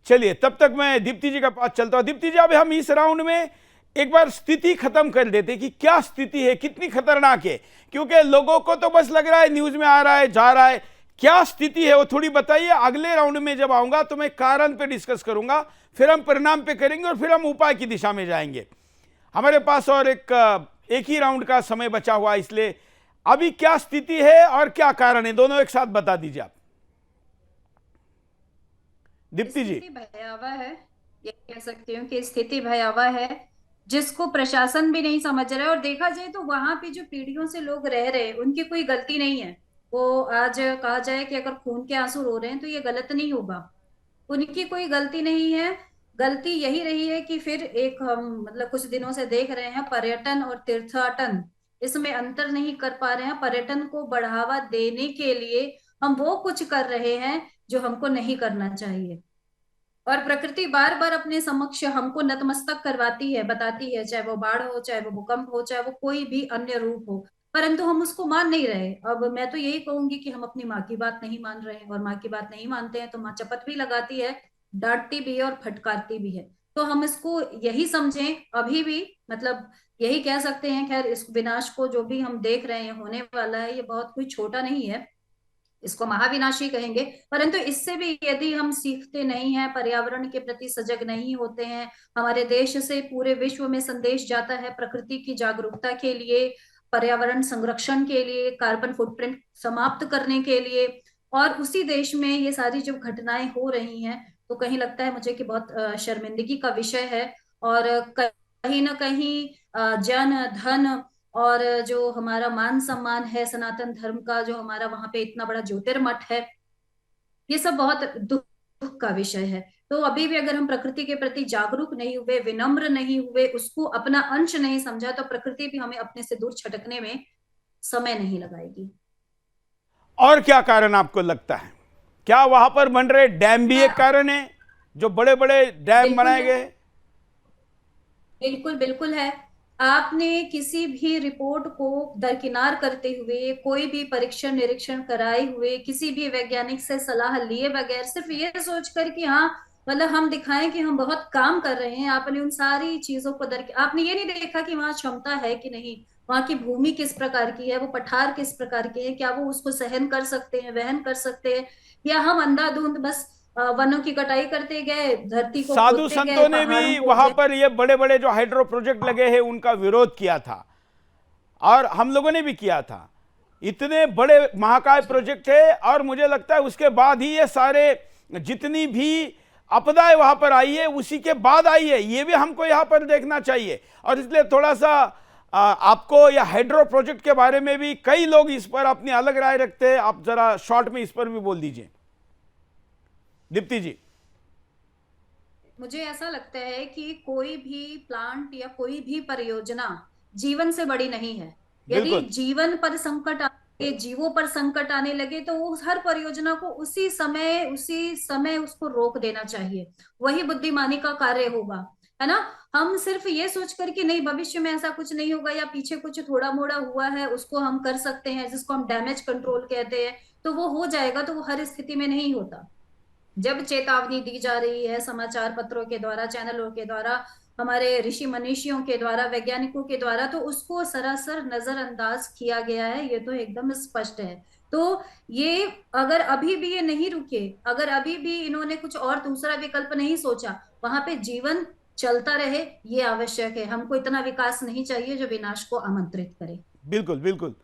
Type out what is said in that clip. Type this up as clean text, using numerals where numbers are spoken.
चलिए, तब तक मैं दीप्ति जी का पास चलता हूं। दीप्ति जी, अब हम इस राउंड में एक बार स्थिति खत्म कर देते कि क्या स्थिति है, कितनी खतरनाक है, क्योंकि लोगों को तो बस लग रहा है न्यूज में आ रहा है, जा रहा है। क्या स्थिति है वो थोड़ी बताइए। अगले राउंड में जब आऊंगा तो मैं कारण पे डिस्कस करूंगा, फिर हम परिणाम पे करेंगे और फिर हम उपाय की दिशा में जाएंगे। हमारे पास और एक ही राउंड का समय बचा हुआ, इसलिए अभी क्या स्थिति है और क्या कारण है, दोनों एक साथ बता दीजिए आप। दीप्ति जी। स्थिति भयावह है, ये कह सकती हूँ कि स्थिति भयावह है, जिसको प्रशासन भी नहीं समझ रहा है। और देखा जाए तो वहां पे जो पीढ़ियों से लोग रह रहे हैं उनकी कोई गलती नहीं है। वो आज कहा जाए कि अगर खून के आंसू रो रहे हैं तो ये गलत नहीं होगा, उनकी कोई गलती नहीं है। गलती यही रही है कि फिर एक हम मतलब कुछ दिनों से देख रहे हैं पर्यटन और तीर्थाटन, इसमें अंतर नहीं कर पा रहे हैं। पर्यटन को बढ़ावा देने के लिए हम वो कुछ कर रहे हैं जो हमको नहीं करना चाहिए। और प्रकृति बार बार अपने समक्ष हमको नतमस्तक करवाती है, बताती है, चाहे वो बाढ़ हो, चाहे वो भूकंप हो, चाहे वो कोई भी अन्य रूप हो, परंतु हम उसको मान नहीं रहे। अब मैं तो यही कहूंगी कि हम अपनी माँ की बात नहीं मान रहे हैं, और माँ की बात नहीं मानते हैं तो माँ चपत भी लगाती है, डांटती भी है और फटकारती भी है। तो हम इसको यही समझें अभी भी, मतलब यही कह सकते हैं। खैर, इस विनाश को जो भी हम देख रहे हैं होने वाला है, ये बहुत कोई छोटा नहीं है, इसको महाविनाशी कहेंगे। परंतु इससे भी यदि हम सीखते नहीं हैं, पर्यावरण के प्रति सजग नहीं होते हैं, हमारे देश से पूरे विश्व में संदेश जाता है प्रकृति की जागरूकता के लिए, पर्यावरण संरक्षण के लिए, कार्बन फुटप्रिंट समाप्त करने के लिए, और उसी देश में ये सारी जो घटनाएं हो रही हैं, तो कहीं लगता है मुझे कि बहुत शर्मिंदगी का विषय है। और कहीं ना कहीं जन धन और जो हमारा मान सम्मान है सनातन धर्म का, जो हमारा वहां पे इतना बड़ा ज्योतिर्मठ है, ये सब बहुत दुख का विषय है। तो अभी भी अगर हम प्रकृति के प्रति जागरूक नहीं हुए, विनम्र नहीं हुए, उसको अपना अंश नहीं समझा, तो प्रकृति भी हमें अपने से दूर छटकने में समय नहीं लगाएगी। और क्या कारण आपको लगता है? क्या वहां पर बन रहे डैम भी एक कारण है, जो बड़े बड़े डैम बिल्कुल बनाए है, गए? बिल्कुल बिल्कुल है। आपने किसी भी रिपोर्ट को दरकिनार करते हुए, कोई भी परीक्षण निरीक्षण कराए हुए, किसी भी वैज्ञानिक से सलाह लिए बगैर, सिर्फ ये सोच कर कि हाँ मतलब हम दिखाएं कि हम बहुत काम कर रहे हैं, आपने उन सारी चीजों को आपने ये नहीं देखा कि वहां क्षमता है कि नहीं, वहां की भूमि किस प्रकार की है, वो पठार किस प्रकार के हैं, क्या वो उसको सहन कर सकते हैं, वहन कर सकते हैं, या हम अंधाधुंध बस वनों की कटाई करते गए, धरती को साधु खोदते गए, संतों ने पहाड़ों भी को वहां पर ये बड़े बड़े जो हाइड्रो प्रोजेक्ट लगे हैं उनका विरोध किया था, और हम लोगों ने भी किया था। इतने बड़े महाकाय प्रोजेक्ट है, और मुझे लगता है उसके बाद ही ये सारे जितनी भी आपदाएं वहां पर आई है उसी के बाद आई है, ये भी हमको यहां पर देखना चाहिए। और इसलिए थोड़ा सा आपको या हाइड्रो प्रोजेक्ट के बारे में भी कई लोग इस पर अपनी अलग राय रखते हैं, आप जरा शॉर्ट में इस पर भी बोल दीजिए दीप्ति जी। मुझे ऐसा लगता है कि कोई भी प्लांट या कोई भी परियोजना जीवन से बड़ी नहीं है। यदि बिल्कुल। जीवन पर संकट आए, जीवों पर संकट आने लगे, तो वो हर परियोजना को उसी समय उसको रोक देना चाहिए। वही बुद्धिमानी का कार्य होगा, है ना। हम सिर्फ ये सोचकर कि नहीं भविष्य में ऐसा कुछ नहीं होगा, या पीछे कुछ थोड़ा मोड़ा हुआ है उसको हम कर सकते हैं, जिसको हम डैमेज कंट्रोल कहते हैं, तो वो हो जाएगा, तो वो हर स्थिति में नहीं होता। जब चेतावनी दी जा रही है समाचार पत्रों के द्वारा, चैनलों के द्वारा, हमारे ऋषि मनीषियों के द्वारा, वैज्ञानिकों के द्वारा, तो उसको सरासर नजरअंदाज किया गया है, ये तो एकदम स्पष्ट है। तो ये अगर अभी भी ये नहीं रुके, अगर अभी भी इन्होंने कुछ और दूसरा विकल्प नहीं सोचा, वहां पे जीवन चलता रहे, ये आवश्यक है। हमको इतना विकास नहीं चाहिए जो विनाश को आमंत्रित करे। बिल्कुल बिल्कुल।